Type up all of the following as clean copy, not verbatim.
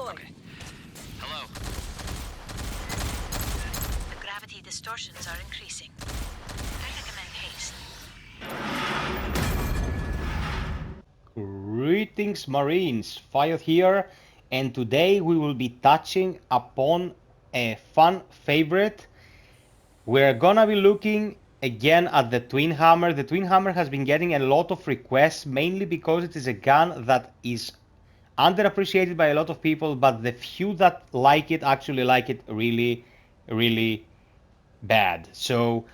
deployed. Okay. Hello. The gravity distortions are increasing. I recommend haste. Greetings Marines, FiOth here, and today we will be touching upon a fan favorite. We're gonna be looking again at the Twinhammer. The Twinhammer has been getting a lot of requests, mainly because it is a gun that is underappreciated by a lot of people, but the few that like it actually like it really, really bad. So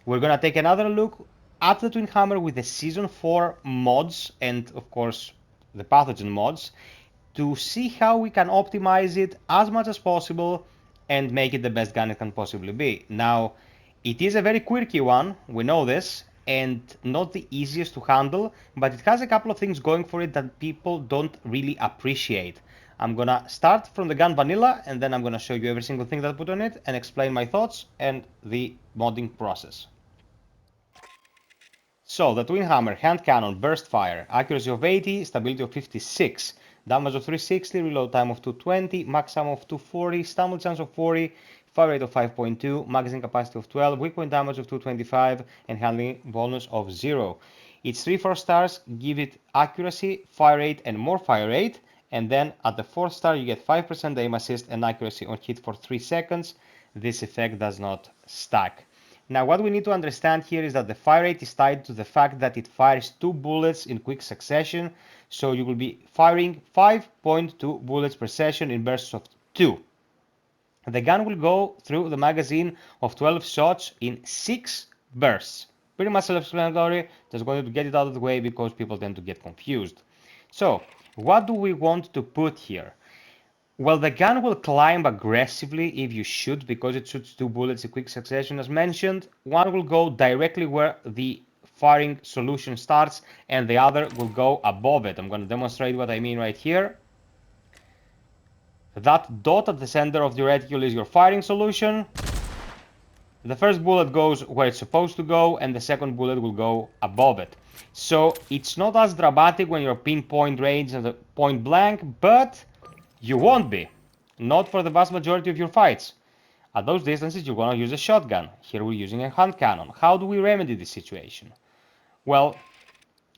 we're gonna take another look at the Twinhammer with the Season 4 mods and of course the Pathogen mods to see how we can optimize it as much as possible and make it the best gun it can possibly be. Now, it is a very quirky one, we know this, and not the easiest to handle, but it has a couple of things going for it that people don't really appreciate. I'm gonna start from the gun vanilla, and then I'm gonna show you every single thing that I put on it and explain my thoughts and the modding process. So, the Twinhammer hand cannon, burst fire, accuracy of 80, stability of 56, damage of 360, reload time of 220, max ammo of 240, stumble chance of 40, fire rate of 5.2, magazine capacity of 12, weak point damage of 225, and handling bonus of 0. Its 3-4 stars give it accuracy, fire rate, and more fire rate, and then at the 4th star you get 5% aim assist and accuracy on hit for 3 seconds. This effect does not stack. Now what we need to understand here is that the fire rate is tied to the fact that it fires 2 bullets in quick succession, so you will be firing 5.2 bullets per session in bursts of 2. The gun will go through the magazine of 12 shots in 6 bursts. Pretty much self-explanatory, just going to get it out of the way because people tend to get confused. So, what do we want to put here? Well, the gun will climb aggressively if you shoot, because it shoots 2 bullets in quick succession as mentioned. One will go directly where the firing solution starts and the other will go above it. I'm going to demonstrate what I mean right here. That dot at the center of the reticule is your firing solution. The first bullet goes where it's supposed to go and the second bullet will go above it. So it's not as dramatic when you're pinpoint range and point blank, but you won't be. Not for the vast majority of your fights. At those distances you're going to use a shotgun. Here we're using a hand cannon. How do we remedy this situation? Well,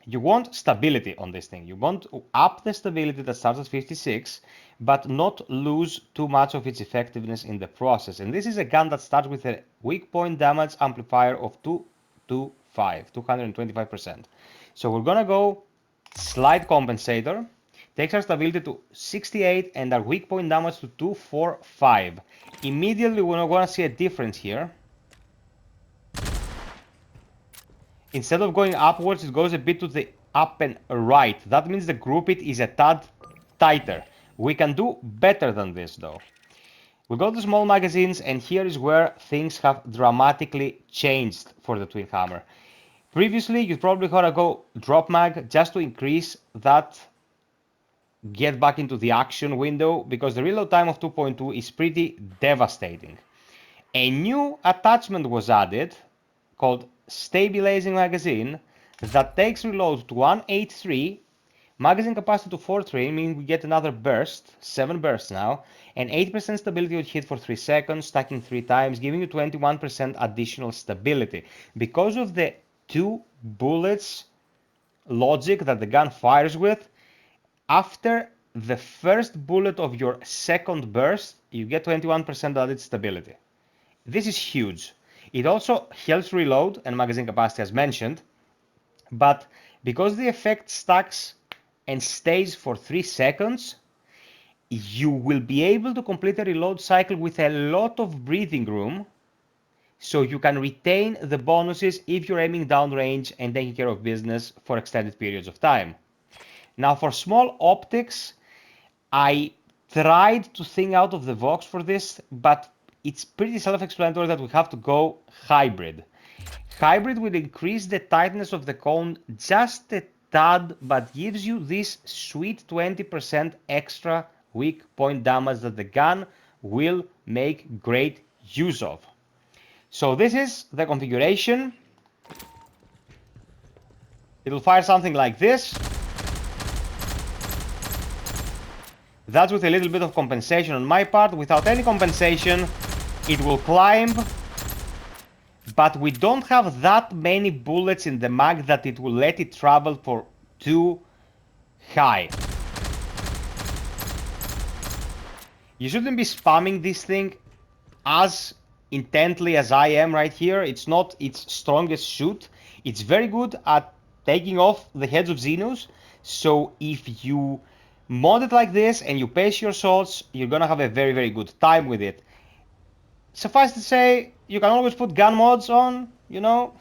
you want stability on this thing. You want to up the stability that starts at 56, but not lose too much of its effectiveness in the process. And this is a gun that starts with a weak point damage amplifier of 225%. So we're gonna go slight compensator, takes our stability to 68 and our weak point damage to 245. Immediately we're gonna see a difference here. Instead of going upwards, it goes a bit to the up and right. That means the group it is a tad tighter. We can do better than this though. We go to small magazines, and here is where things have dramatically changed for the Twinhammer. Previously, you'd probably gotta go drop mag just to increase that get back into the action window, because the reload time of 2.2 is pretty devastating. A new attachment was added called Stabilizing Magazine that takes reload to 183, magazine capacity to 43, meaning we get another burst, 7 bursts now, and 8% stability on hit for 3 seconds, stacking 3 times, giving you 21% additional stability. Because of the 2 bullets logic that the gun fires with, after the first bullet of your second burst, you get 21% added stability. This is huge. It also helps reload and magazine capacity as mentioned, but because the effect stacks and stays for 3 seconds, you will be able to complete a reload cycle with a lot of breathing room, so you can retain the bonuses if you're aiming downrange and taking care of business for extended periods of time. Now for small optics, I tried to think out of the box for this, but it's pretty self-explanatory that we have to go hybrid. Hybrid will increase the tightness of the cone just a tad, but gives you this sweet 20% extra weak point damage that the gun will make great use of. So this is the configuration. It'll fire something like this. That's with a little bit of compensation on my part. Without any compensation, it will climb. But we don't have that many bullets in the mag that it will let it travel for too high. You shouldn't be spamming this thing as intently as I am right here. It's not its strongest shoot. It's very good at taking off the heads of Xenos. So if you mod it like this and you pace your shots, you're gonna have a very, very good time with it. Suffice to say, you can always put gun mods on, you know.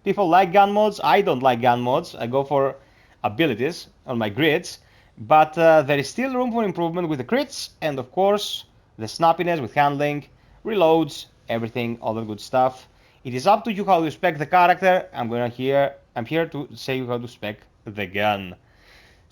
People like gun mods. I don't like gun mods. I go for abilities on my grids. But there is still room for improvement with the crits, and of course, the snappiness with handling, reloads, everything, all the good stuff. It is up to you how you spec the character. I'm here to say you how to spec the gun.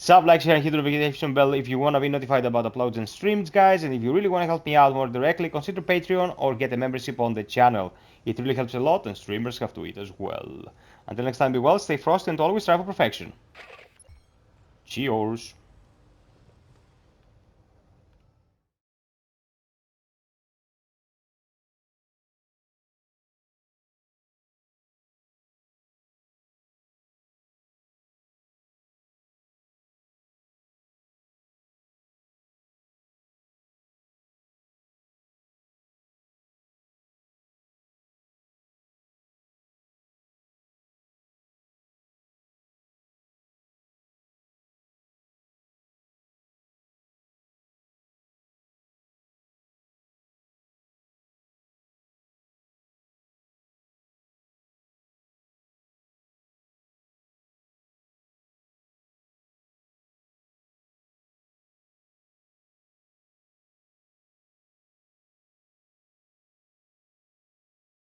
Sub, like, share, and hit the notification bell if you want to be notified about uploads and streams, guys. And if you really want to help me out more directly, consider Patreon or get a membership on the channel. It really helps a lot, and streamers have to eat as well. Until next time, be well, stay frosty, and always strive for perfection. Cheers.